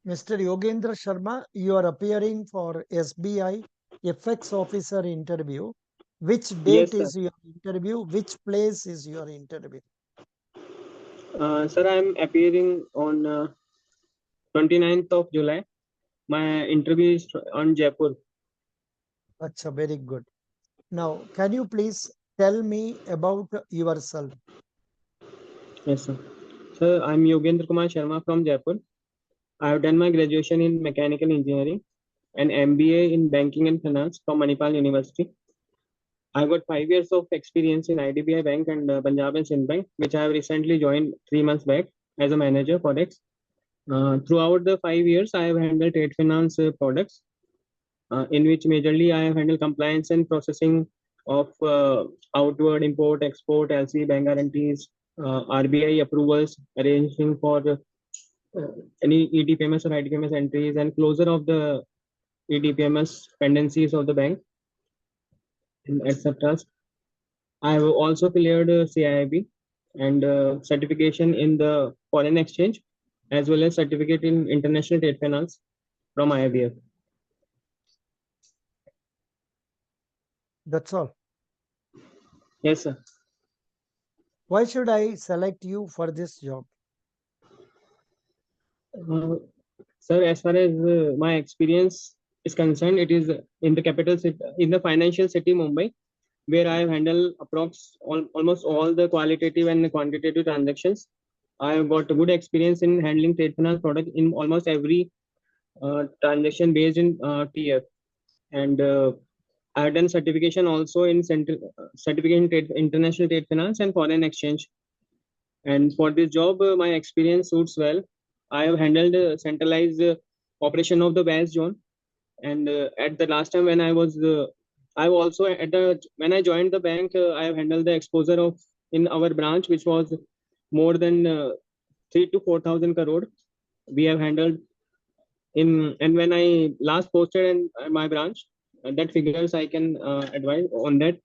Mr. Yogendra Sharma, you are appearing for SBI FX officer interview. Which date Yes, sir. is your interview? Which place is your interview? Sir, I am appearing on 29th of July. My interview is on Jaipur. That's very good. Now, can you please tell me about yourself? Yes, sir. Sir, I'm Yogendra Kumar Sharma from Jaipur. I have done my graduation in mechanical engineering and MBA in banking and finance from Manipal University. I got 5 years of experience in IDBI Bank and Punjab and Sindh Bank, which I have recently joined 3 months back as a manager for Forex. Throughout the 5 years, I have handled trade finance products, in which majorly I have handled compliance and processing of outward import, export, LC, bank guarantees, RBI approvals, arranging for any EDPMS or IDPMS entries, and closure of the EDPMS pendencies of the bank, etc. I have also cleared CIIB and certification in the foreign exchange, as well as certificate in international trade finance from IIBF. That's all. Yes, sir. Why should I select you for this job? Uh, Sir, as far as my experience is concerned, it is in the capital city, in the financial city, Mumbai, where I have handled almost all the qualitative and quantitative transactions. I have got a good experience in handling trade finance product in almost every transaction based in TF. And I have done certification also in central certification in international trade finance and foreign exchange. And for this job, my experience suits well. I have handled centralized operation of the West zone, and at the last time when I also at the when I joined the bank, I have handled the exposure of in our branch, which was more than 3 to 4,000 crore. We have handled in, and when I last posted in my branch, that figures I can advise on that.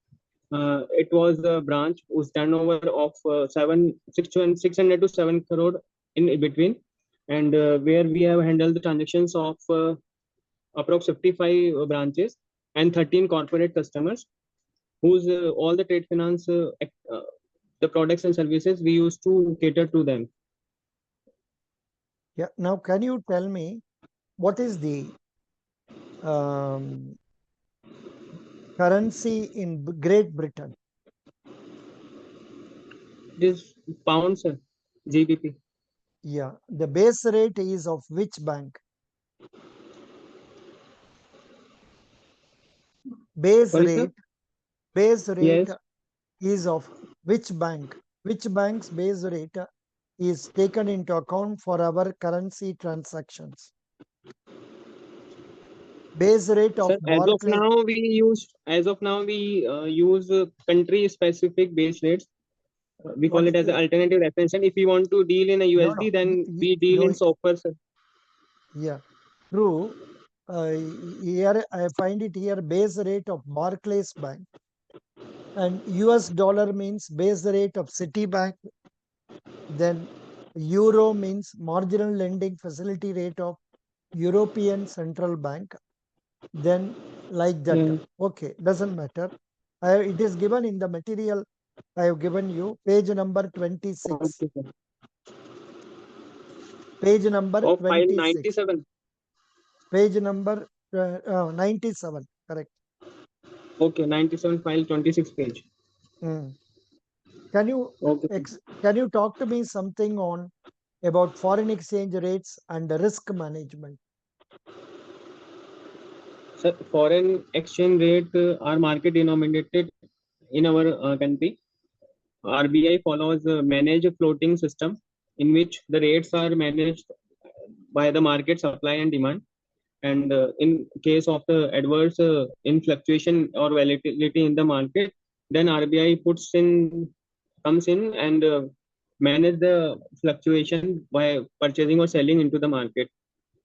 It was a branch whose turnover of 600 to 7 crore in between, and where we have handled the transactions of approx 55 branches and 13 corporate customers, whose all the trade finance, the products and services we used to cater to them. Yeah. Now, can you tell me what is the um, currency in Great Britain? It is pounds, GBP. Yeah. The base rate is of which bank? Base Sorry, sir. rate. Base rate Yes. is of which bank? Which bank's base rate is taken into account for our currency transactions? Base rate of Sir, Barclays. as of now we use country specific base rates. We What call is it as an the alternative reference. And if we want to deal in a no USD, no? then we deal in No. SOFR, sir. Yeah. True. Here I find it here base rate of Barclays Bank, and US dollar means base rate of Citibank. Then euro means marginal lending facility rate of European Central Bank. Then like that. Yeah. Okay, doesn't matter. It is given in the material I have given you, page number 26. Okay, sir. Page number Of file 26. 97. Page number 97. Correct. Okay, 97 file 26 page. Mm. Can you Okay, sir. can you talk to me something on about foreign exchange rates and the risk management? Sir, foreign exchange rate are market denominated in our country. RBI follows a managed floating system in which the rates are managed by the market supply and demand. And in case of the adverse in fluctuation or volatility in the market, then RBI comes in and manage the fluctuation by purchasing or selling into the market.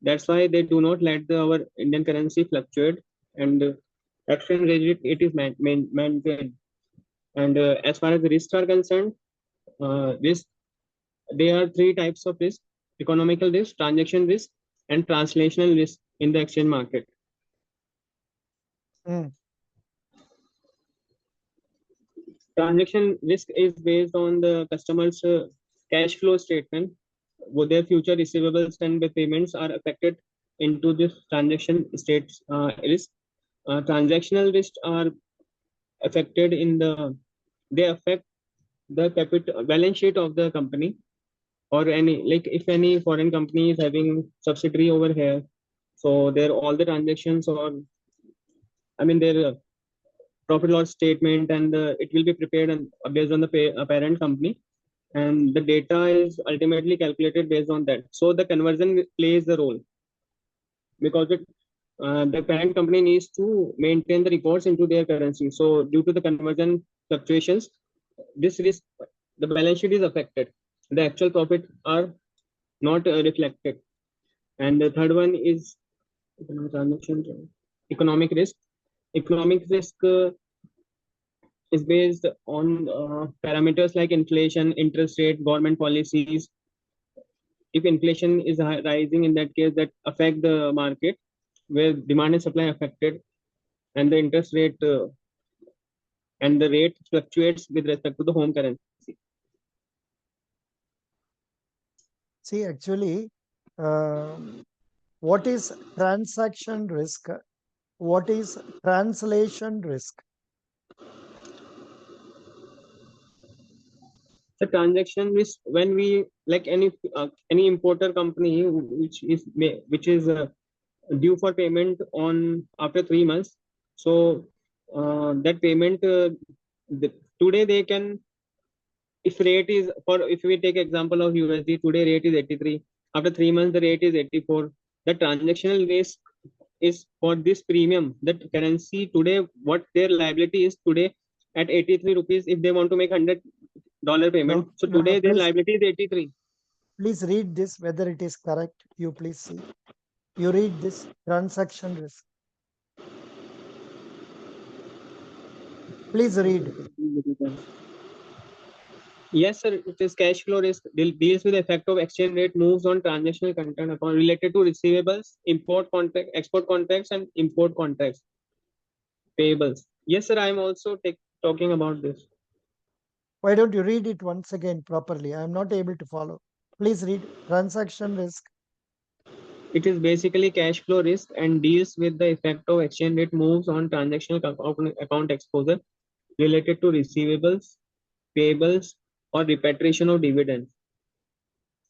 That's why they do not let our Indian currency fluctuate, and exchange rate it is maintained. And as far as the risks are concerned, risk there are three types of risk: economical risk, transaction risk, and translational risk in the exchange market. Mm. Transaction risk is based on the customer's cash flow statement. Would their future receivables and the payments are affected into this transaction states risk. Transactional risks are affected in the they affect the capital balance sheet of the company, or any, like if any foreign company is having subsidiary over here, so their all the transactions, or I mean their profit loss statement, and it will be prepared and based on the parent company, and the data is ultimately calculated based on that. So the conversion plays the role, because the parent company needs to maintain the records into their currency. So due to the conversion fluctuations, this risk, the balance sheet is affected. The actual profit are not reflected. And the third one is transaction economic risk. Economic risk is based on parameters like inflation, interest rate, government policies. If inflation is rising, in that case, that affect the market, where demand and supply affected, and the interest rate and the rate fluctuates with respect to the home currency. See, actually, what is transaction risk? What is translation risk? The transaction risk, when we, like any importer company which is due for payment on after 3 months, so that payment the, today they can, if rate is for, if we take example of USD, today rate is 83, after 3 months the rate is 84. The transactional risk is for this premium, that currency today, what their liability is today at 83 rupees, if they want to make $100 payment, No, so no, no. today their liability is 83. Please read this, whether it is correct. You please see. You read this transaction risk. Please read. Yes, sir. It is cash flow risk. Deals with the effect of exchange rate moves on transactional content account related to receivables, import contract, export contracts, and import contracts, payables. Yes, sir. I am also talking about this. Why don't you read it once again properly? I am not able to follow. Please read transaction risk. It is basically cash flow risk and deals with the effect of exchange rate moves on transactional account exposure related to receivables, payables, or repatriation of dividends.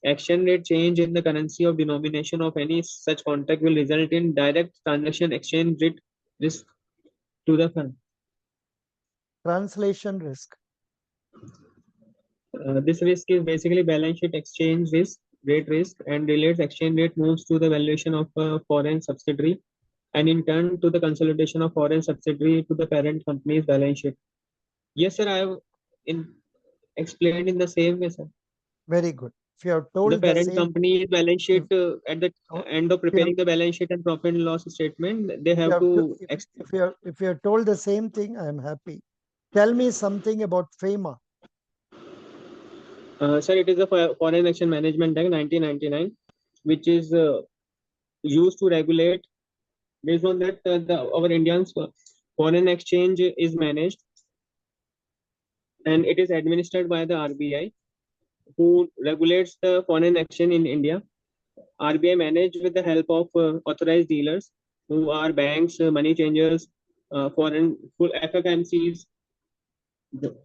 Exchange rate change in the currency of denomination of any such contract will result in direct transaction exchange rate risk to the fund. Translation risk. This risk is basically balance sheet exchange risk, rate risk, and relates exchange rate moves to the valuation of a foreign subsidiary, and in turn to the consolidation of foreign subsidiary to the parent company's balance sheet. Yes, sir. I have in, explained in the same way, sir. Very good. If you have The told the parent same, company's balance if, sheet at the oh, end of if you have, preparing the balance sheet and profit and loss statement, they if you have have, to if you have told the same thing, I am happy. Tell me something about FEMA. sir, it is a Foreign Exchange Management Act 1999, which is used to regulate. Based on that, our Indians foreign exchange is managed, and it is administered by the RBI, who regulates the foreign exchange in India. RBI managed with the help of authorized dealers, who are banks, money changers, foreign full FFMCs,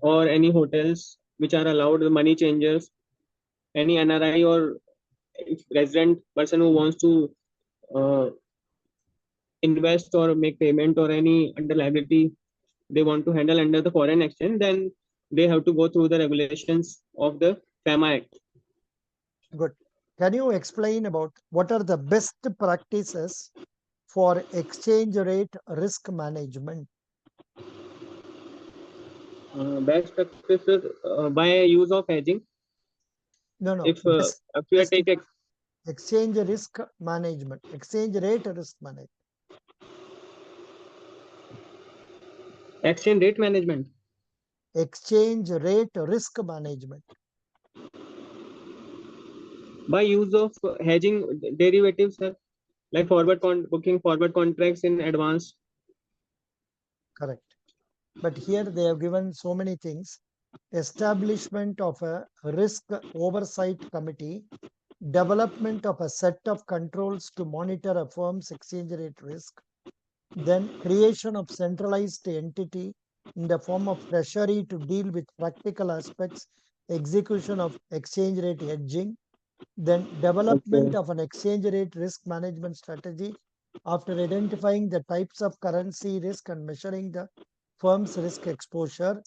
or any hotels which are allowed the money changers, any NRI or resident person who wants to uh, invest or make payment, or any under liability they want to handle under the foreign exchange, then they have to go through the regulations of the FEMA Act. Good. Can you explain about what are the best practices for exchange rate risk management? Best practices by use of hedging. No, no. If you Best take exchange risk management, exchange rate risk management. exchange rate management, Exchange rate risk management. by use of hedging derivatives, sir. like booking forward contracts in advance. Correct. But here they have given so many things. Establishment of a risk oversight committee, development of a set of controls to monitor a firm's exchange rate risk, then creation of centralized entity in the form of treasury to deal with practical aspects, execution of exchange rate hedging, then development Okay. of an exchange rate risk management strategy after identifying the types of currency risk and measuring the firm's risk exposure,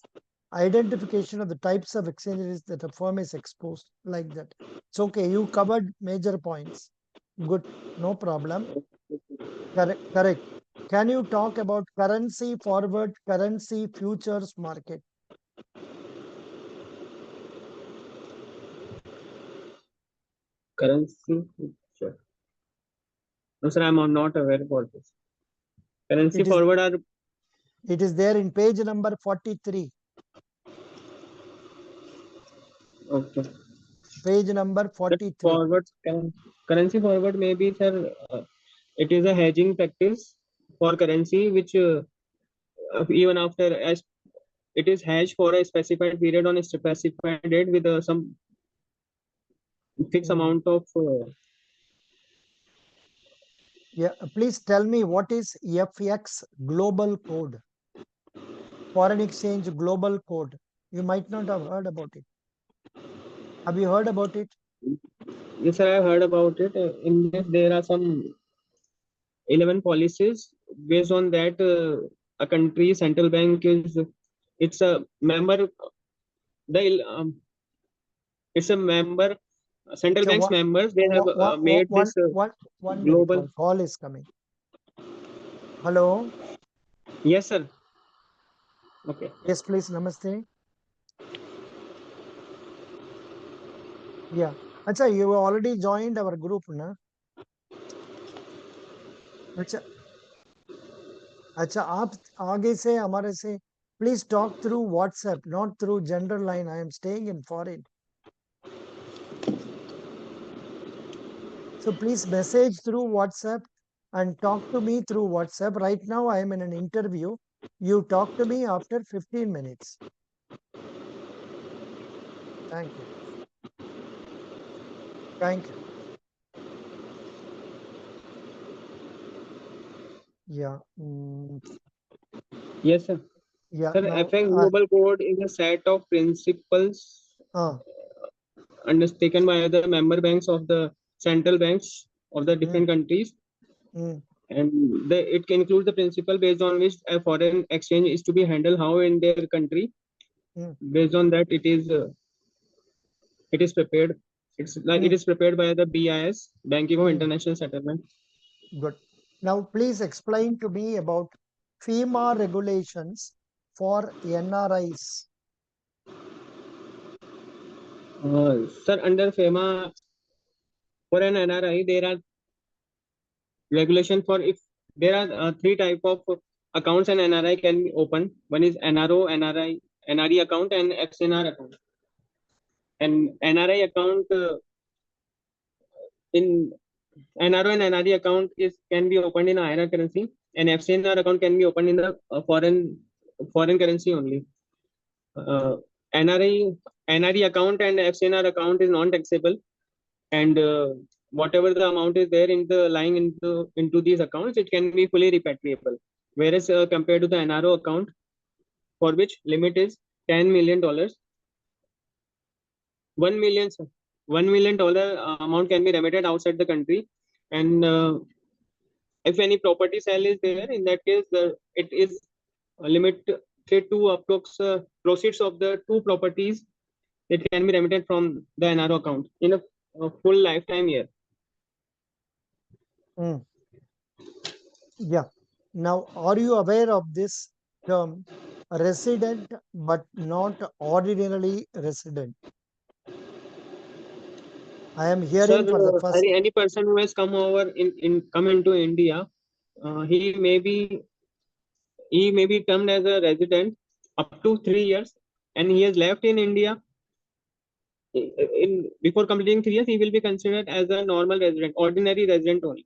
identification of the types of exchange risk that a firm is exposed, like that. It's okay. You covered major points. Good. No problem. Correct. Correct. Can you talk about currency forward, currency futures market? Currency. Sure. No, sir, I'm not aware about this. Currency It is forward are it is there in page number 43. okay. Page number The 43. forward currency forward maybe, sir. It is a hedging practice for currency, which even after as it is hedged for a specified period on a specified date with some fixed Hmm. amount of. Yeah, please tell me what is FX global code? Foreign exchange global code. You might not have heard about it. Have you heard about it? Yes, sir, I have heard about it. In this, there are some 11 policies. Based on that, a country central bank is it's a member. The it's a member central So bank's members. They have made one, this one minute. global. One call is coming. Hello. Yes, sir. Okay. Yes, please. Namaste. Yeah. Acha, you already joined our group, na? अच्छा अच्छा आप आगे से हमारे से please talk through WhatsApp, not through general line. I am staying in foreign. So please message through WhatsApp and talk to me through WhatsApp. Right now, I am in an interview. You talk to me after 15 minutes. Thank you. Thank you. Yeah. Yes, sir. Yeah. Sir, Now, FX Global Code is a set of principles uh, undertaken by the member banks of the central banks of the mm, different countries, mm, and it can include the principle based on which a foreign exchange is to be handled how in their country. mm, Based on that, it is prepared. It's like it mm, is prepared by the BIS, Banking of mm. International Settlement. Good. Now, please explain to me about FEMA regulations for NRIs. Sir, under FEMA, for an NRI, there are regulation for if there are three type of accounts an NRI can be opened. One is NRO, NRI, NRE account, and XNR account. And NRI account in NRO and NRE account is can be opened in a INR currency, and FCNR account can be opened in the foreign currency only. Uh, NRI NRE account and FCNR account is non-taxable, and whatever the amount is there in the lying into these accounts, it can be fully repatriable. Whereas compared to the NRO account, for which limit is $10 million, 1 million, sir. $1 million amount can be remitted outside the country, and if any property sale is there, in that case, it is limited to approx proceeds of the two properties that can be remitted from the NRO account in a full lifetime year. Mm, yeah. Now, are you aware of this term resident but not ordinarily resident? I am Sir, hearing for the first. any person who has come over come into India, he may be termed as a resident up to 3 years, and he has left in India before completing 3 years. He will be considered as a normal resident, ordinary resident only.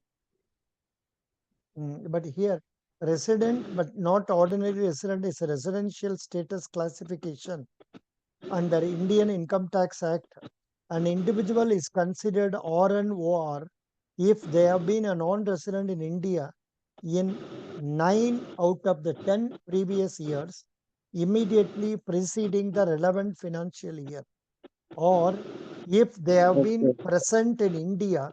But here, resident but not ordinary resident is a residential status classification under Indian Income Tax Act. An individual is considered RNOR if they have been a non-resident in India in 9 out of the 10 previous years immediately preceding the relevant financial year, or if they have been Okay. present in India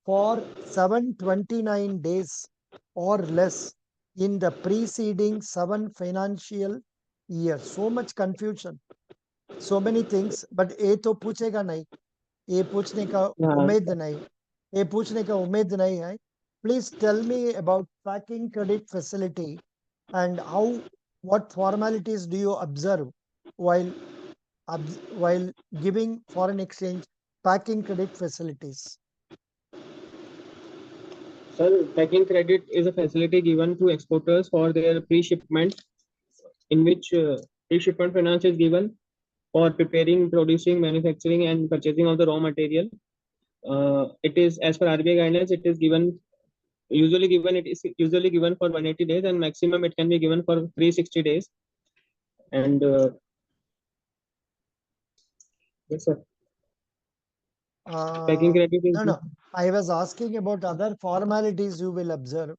for 729 days or less in the preceding 7 financial years. So much confusion, so many things, but ये तो पूछेगा नहीं, ये पूछने का हाँ उम्मीद नहीं, ये पूछने का उम्मीद नहीं है. Please tell me about packing credit facility and how, what formalities do you observe while while giving foreign exchange packing credit facilities? Sir, packing credit is a facility given to exporters for their pre-shipment, in which pre-shipment finance is given for preparing, producing, manufacturing, and purchasing of the raw material. It is as per RBI guidelines. It is given usually given. It is usually given for 180 days, and maximum it can be given for 360 days. And yes, sir. Packing credit is No, I was asking about other formalities you will observe,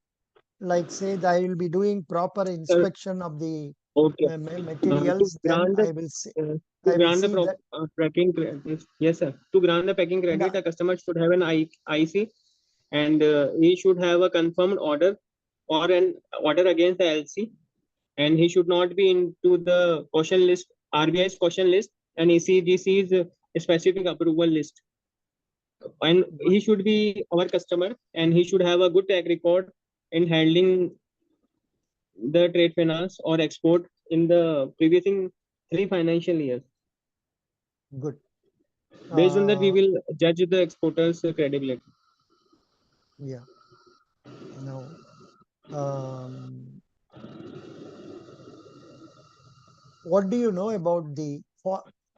like say that I will be doing proper sir. inspection of the Okay. To materials, then grant the to I will grant the see that. tracking credit, yes, sir. To grant the packing And credit, a customer should have an IC, and he should have a confirmed order or an order against the LC, and he should not be into the caution list, RBI's caution list, and ECGC's specific approval list. And good, he should be our customer, and he should have a good track record in handling the trade finance or export in the previous 3 financial years. good. Based on that, we Uh, will judge the exporter's credibility. yeah. Now, um, what do you know about the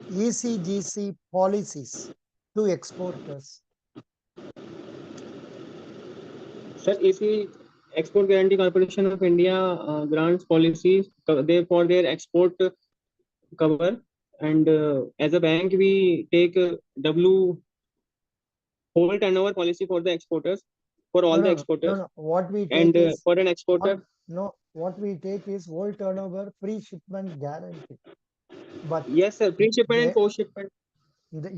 ECGC policies to exporters? Sir, EC Export Guarantee Corporation of India grants policies they for their export cover, and as a bank we take W whole turnover policy for the exporters, for No, all the no, no, no, exporters, no. What we and take is for an what exporter. no. What we take is whole turnover pre-shipment guarantee. But Yes, sir. Pre-shipment and they, post-shipment.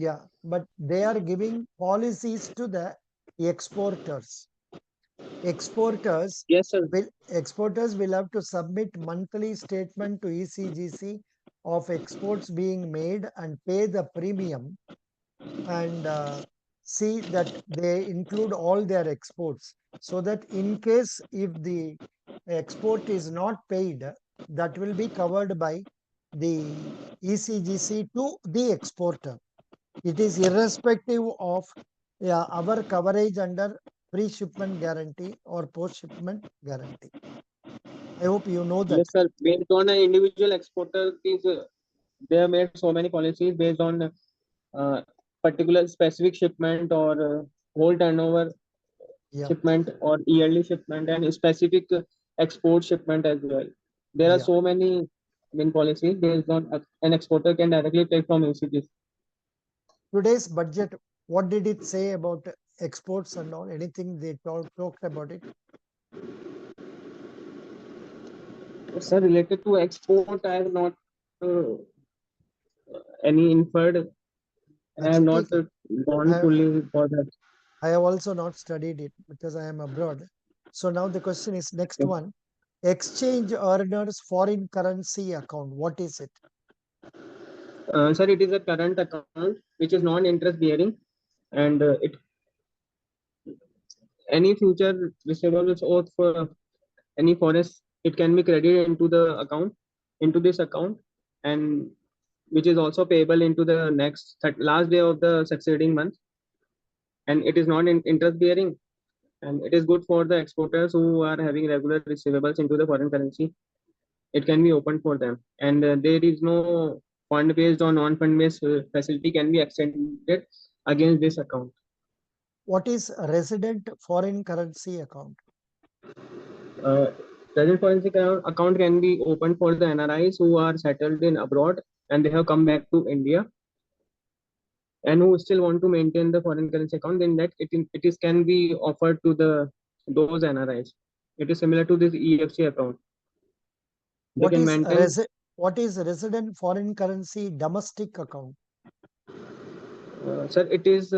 yeah, but they are giving policies to the exporters. Exporters Yes, sir. exporters will have to submit monthly statement to ECGC of exports being made and pay the premium, and see that they include all their exports, so that in case if the export is not paid, that will be covered by the ECGC to the exporter. It is irrespective of, yeah, our coverage under pre-shipment guarantee or post-shipment guarantee. I hope you know that. Yes, sir. Based on an individual exporter, is they have made so many policies based on uh, particular specific shipment or whole turnover Yeah, shipment or yearly shipment and specific export shipment as well. There are yeah. so many policies based on an exporter can directly take from ACGs. Today's budget, what did it say about exports and all? Anything they talked about it? Sir, related to export, I have not uh, any inferred. I Acha, have not theek hai. gone I, fully for that. I have also not studied it because I am abroad. So now the question is next one. Exchange earners foreign currency account. What is it? Sir, it is a current account which is non-interest bearing, and it any future receivables of any forest it can be credited into the account into this account, and which is also payable into the next last day of the succeeding month, and it is not interest bearing, and it is good for the exporters who are having regular receivables into the foreign currency. It can be opened for them, and there is no fund based or non fund based facility can be extended against this account. What is resident foreign currency account? Uh, Resident foreign account can be opened for the NRIs who are settled in abroad and they have come back to India and who still want to maintain the foreign currency account. Then that it is can be offered to the those NRIs. It is similar to this EFC account. They What can is maintain. what is resident foreign currency domestic account? Sir, it is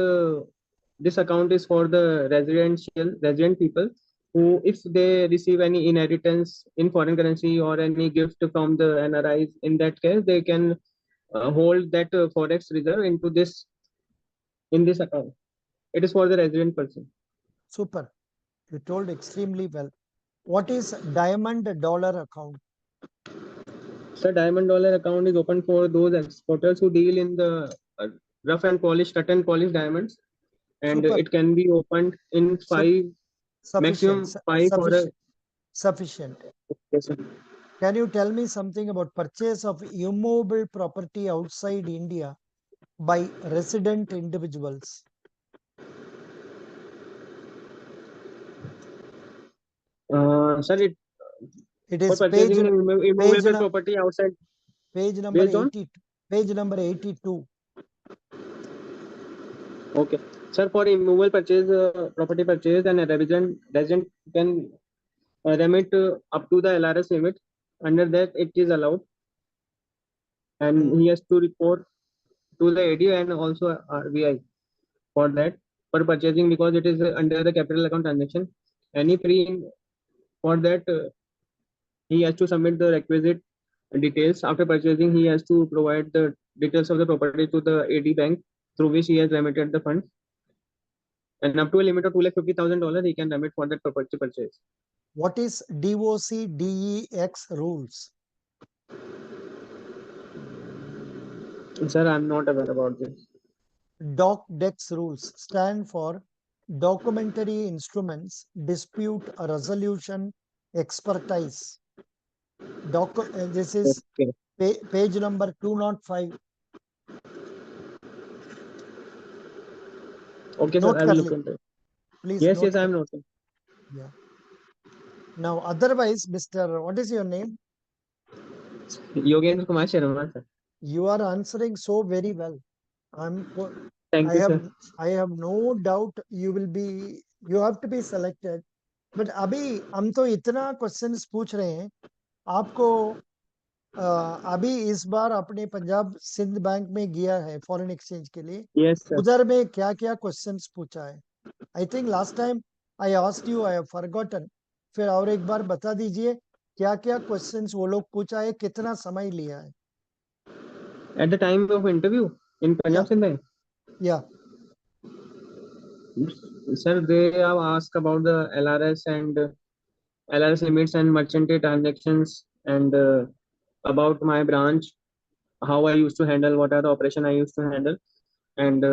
this account is for the resident people who, if they receive any inheritance in foreign currency or any gift from the NRIs, in that case, they can hold that forex reserve into this in this account. It is for the resident person. Super. You told extremely well. What is diamond dollar account? So diamond dollar account is open for those exporters who deal in the rough and polished, cut and polished diamonds, and Super. it can be opened in Sup- five, Sufficient. maximum five for a. Sufficient. Sufficient. Yes, sir. Can you tell me something about purchase of immovable property outside India by resident individuals? Sir, it It for is purchasing an page, immovable property outside page number based on. 80, page number 82. Okay, sir, for immovable purchase, property purchase, and a resident can remit up to the LRS limit. Under that, it is allowed, and Hmm. he has to report to the AD and also RBI for that for purchasing because it is under the capital account transaction. Any pre for that, he has to submit the requisite details. After purchasing, he has to provide the details of the property to the AD bank through which he has remitted the funds. And up to a limit of $250,000, he can remit for that property purchase. What is DOC DEX rules? Sir, I'm not aware about this. DocDex rules stand for Documentary Instruments Dispute Resolution Expertise. This is Okay. page number 205. Okay, sir, Note I will look Karli. into it. Please Yes, note yes, I'm Karli. noting. Yeah. Now, otherwise, Mr. What is your name? Yogendra Kumar Sharma, sir. You are answering so very well. I'm. Thank I you, have. sir. I have no doubt you will be. You have to be selected. But अभी हम तो इतना questions पूछ रहे हैं आपको अभी इस बार अपने पंजाब सिंध बैंक में गया है फॉरेन एक्सचेंज के लिए Yes, sir. उधर में क्या क्या क्वेश्चंस पूछा है I think last time I asked you I have forgotten फिर और एक बार बता दीजिए क्या क्या क्वेश्चंस वो लोग पूछा है कितना समय लिया है At the time of interview in या Punjab Sindh Bank, या sir, they have asked about the LRS and LRS limits and merchant transactions and about my branch, how I used to handle, what are the operation I used to handle, and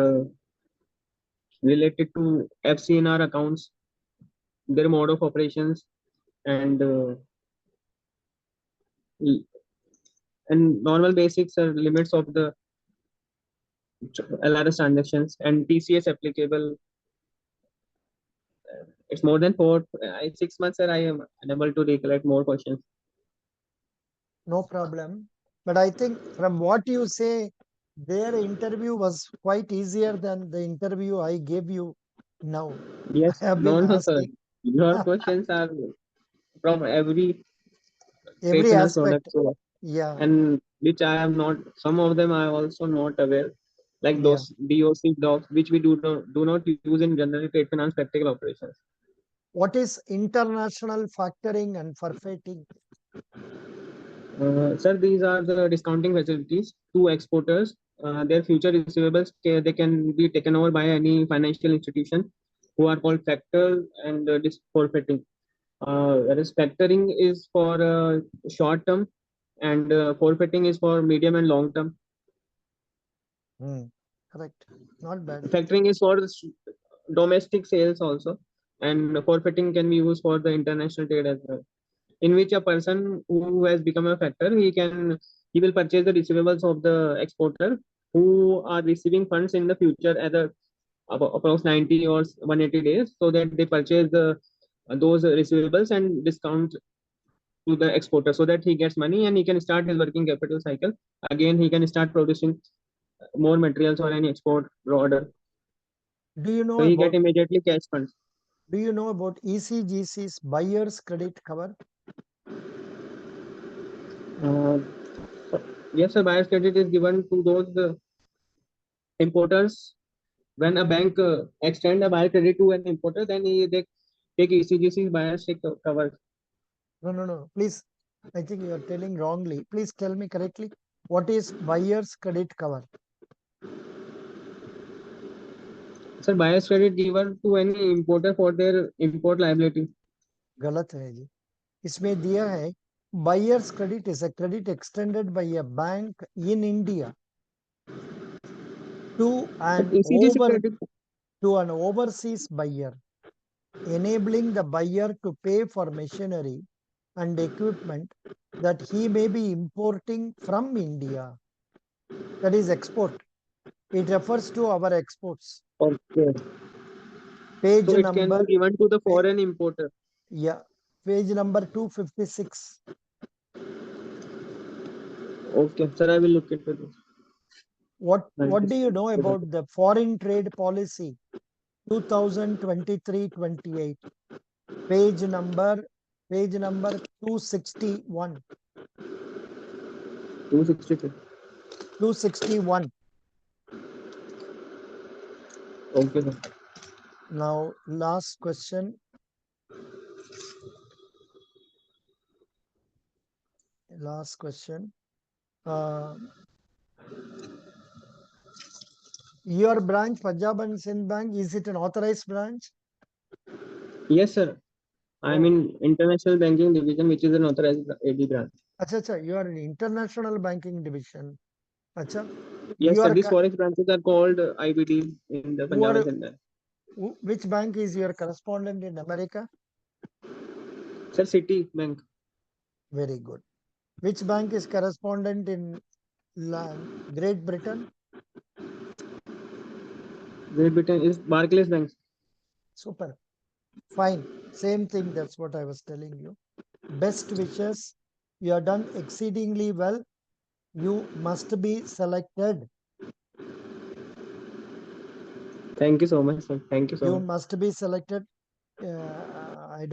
related to FCNR accounts, their mode of operations, and and normal basics limits of the LRS transactions and TCS applicable. It's more than 6 months, sir. I am unable to recollect more questions. no problem but I think from what you say their interview was quite easier than the interview I gave you now I Yes, have no, been no, sir. asking Your questions are from every trade every finance aspect product, so yeah and which I am not. Some of them I also not aware, like yeah those DOC docs, which we do not use in general trade finance practical operations. what is international factoring and forfeiting Sir, these are the discounting facilities to exporters. Their future receivables they can be taken over by any financial institution who are called factor and this forfeiting. Whereas factoring is for short term and forfeiting is for medium and long term. correct not bad Factoring is for domestic sales also, and forfeiting can be used for the international trade as well. In which a person who has become a factor, he will purchase the receivables of the exporter who are receiving funds in the future at approx 90 or 180 days, so that they purchase the those receivables and discount to the exporter so that he gets money and he can start his working capital cycle. Again, he can start producing more materials or any export order. Do you So know he get about immediately cash funds. ECGC's buyer's credit cover? Uh, yes, a buyer's credit is given to those importers. When a bank extend a buyer credit to an importer, then they take ECGC buyer's cover. No. Please, I think you are telling wrongly. Please tell me correctly. What is buyer's credit cover? Sir, buyer's credit given to any importer for their import liability. गलत है जी. इसमें दिया है buyer's credit is a credit extended by a bank in India to But an ECGC credit, overseas buyer, enabling the buyer to pay for machinery and equipment that he may be importing from India. That is export. It refers to our exports. okay. Page So it can number, be given to the foreign importer. yeah, page number 256. Okay, sir, I will look into this. What do you know about the foreign trade policy 2023-28? Page number 261. 262. 261. Okay, sir. Now, last question. Last question. Your branch, Punjab and Sindh Bank, is it an authorized branch? Yes, sir. I'm Oh, in International Banking Division, which is an authorized AD branch. acha, you are in international banking division. Acha, Yes, you sir. are These forex branches are called IBD in the who Punjab and are Sindh Bank. which bank is your correspondent in America? Sir, City Bank. Very good. Which bank is correspondent in Great Britain? Great Britain is Barclays Bank. Super. Fine. Same thing. That's what I was telling you. Best wishes. You are done exceedingly well. You must be selected. Thank you so much, sir. Thank you so You much. must be selected.